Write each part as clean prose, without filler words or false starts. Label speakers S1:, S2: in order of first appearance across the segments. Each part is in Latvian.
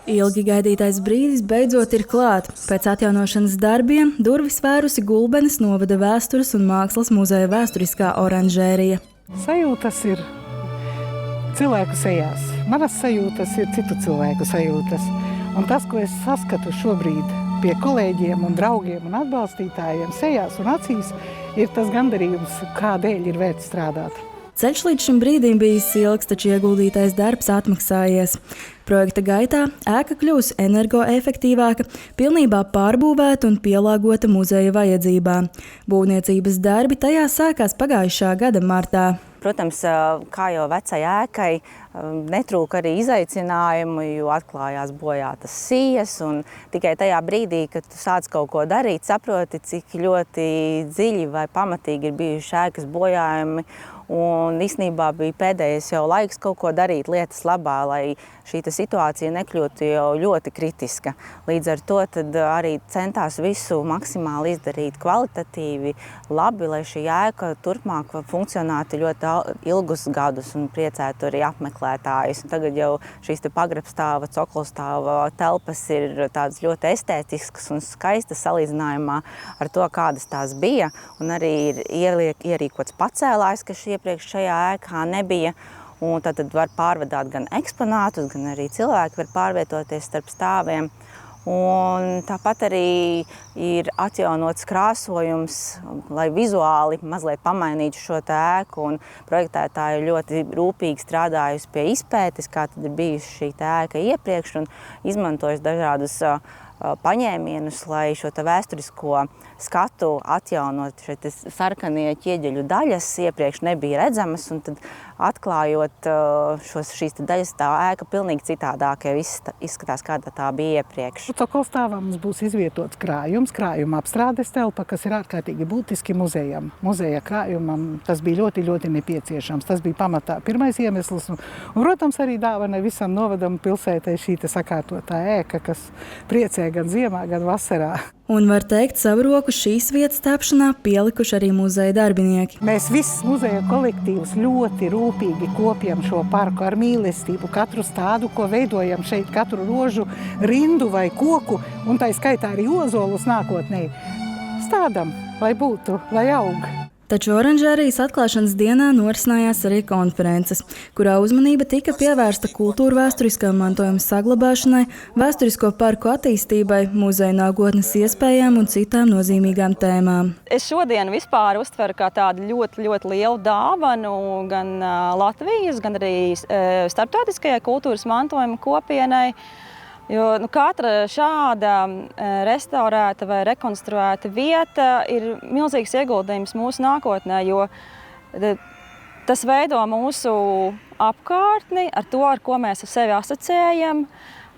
S1: Ilgi gaidītais brīdis beidzot ir klāt. Pēc atjaunošanas darbiem durvis vērusi Gulbenes novada vēstures un mākslas muzeja vēsturiskā oranžērija.
S2: Sajūtas ir cilvēku sejās. Manas sajūtas ir citu cilvēku sajūtas. Un tas, ko es saskatu šobrīd pie kolēģiem un draugiem un atbalstītājiem sejās un acīs, ir tas gandarījums, kādēļ ir vērts strādāt.
S1: Ceļš līdz šim brīdim bijis ilgs, taču ieguldītais darbs atmaksājies. Projekta gaitā ēka kļūs energoefektīvāka, pilnībā pārbūvēta un pielāgota muzeja vajadzībām. Būvniecības darbi tajā sākās pagājušā gada martā.
S3: Protams, kā jau vecai ēkai, netrūka arī izaicinājumu, jo atklājās bojātas sijas. Un tikai tajā brīdī, kad tu sāc kaut ko darīt, saproti, cik ļoti dziļi vai pamatīgi ir bijuši ēkas bojājumi. Un īstenībā bija pēdējais jau laiks kaut ko darīt lietas labā, lai šī situācija nekļūtu jau ļoti kritiska. Līdz ar to arī centās visu maksimāli izdarīt kvalitatīvi, labi, lai šī ēka turpmāk funkcionētu ļoti ilgus gadus un priecētu arī apmeklētājus. Un tagad jau šīs pagrabstāva, coklstāva telpas ir tādas ļoti estētiskas un skaistas salīdzinājumā ar to, kādas tās bija. Un arī ir ierīkots pacēlājs, kas iepriekš šajā ēkā nebija. Un tad var pārvadāt gan eksponātus, gan arī cilvēki var pārvietoties starp stāviem. Un tāpat arī ir atjaunots krāsojums, lai vizuāli mazliet pamainītu šo ēku. Un projektētāji ļoti rūpīgi strādājusi pie izpētes, kā tad ir bijusi šī ēka iepriekš, un izmantojusi dažādus paņēmienus, lai šo vēsturisko skatu atjaunot. Šeit sarkanie ķieģeļu daļas iepriekš nebija redzamas, un tad atklājot šīs daļas, tā ēka pilnīgi citādāk izskatās, kāda tā bija iepriekš.
S2: Cokolstāvā mums būs izvietots krājuma apstrādes telpa, kas ir ārkārtīgi būtiski muzejam. Muzeja krājumam tas bija ļoti, ļoti nepieciešams. Tas bija pamatā pirmais iemesls. Un, protams, arī dāvana visam novadam pilsētai šī sakārtotā ēka, kas priecē gan ziemā, gan vasarā.
S1: Un var teikt, savu roku šīs vietas tapšanā pielikuši arī muzeja darbinieki.
S2: Mēs viss muzeja kolektīvs ļoti rūpīgi kopjam šo parku ar mīlestību, katru stādu, ko veidojam šeit, katru rožu, rindu vai koku, un tā skaitā arī ozolus nākotnē. Stādam, lai būtu, lai aug.
S1: Taču oranžērijas atklāšanas dienā norisinājās arī konferences, kurā uzmanība tika pievērsta kultūra vēsturiskā mantojuma saglabāšanai, vēsturisko parku attīstībai, muzeja nākotnes iespējām un citām nozīmīgām tēmām.
S4: Es šodien vispār uztveru kā tādu ļoti, ļoti lielu dāvanu gan Latvijas, gan arī starptautiskajai kultūras mantojuma kopienai. Jo katra šāda restaurēta vai rekonstruēta vieta ir milzīgs ieguldījums mūsu nākotnē, jo tas veido mūsu apkārtni ar to, ar ko mēs ar sevi asociējam.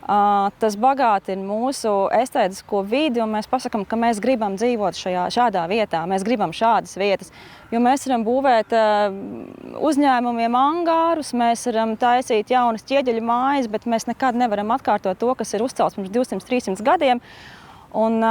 S4: Tas bagātina mūsu estētisko vidi, un mēs pasakām, ka mēs gribam dzīvot šādā vietā, mēs gribam šādas vietas. Jo mēs varam būvēt uzņēmumiem angārus, mēs varam taisīt jaunas ķieģeļu mājas, bet mēs nekad nevaram atkārtot to, kas ir uzcelts pirms 200-300 gadiem. Un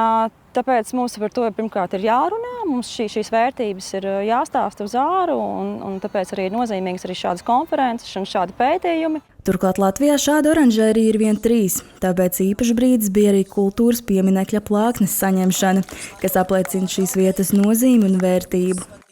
S4: tāpēc mums par to pirmkārt ir jārunā, mums šīs vērtības ir jāstāsta uz āru, un tāpēc arī ir nozīmīgas arī šādas konferences un šādi pētījumi.
S1: Turklāt Latvijā šāda oranžērija ir vien 3, tāpēc īpašs brīdis bija arī kultūras pieminekļa plāksnes saņemšana, kas apliecina šīs vietas nozīmi un vērtību.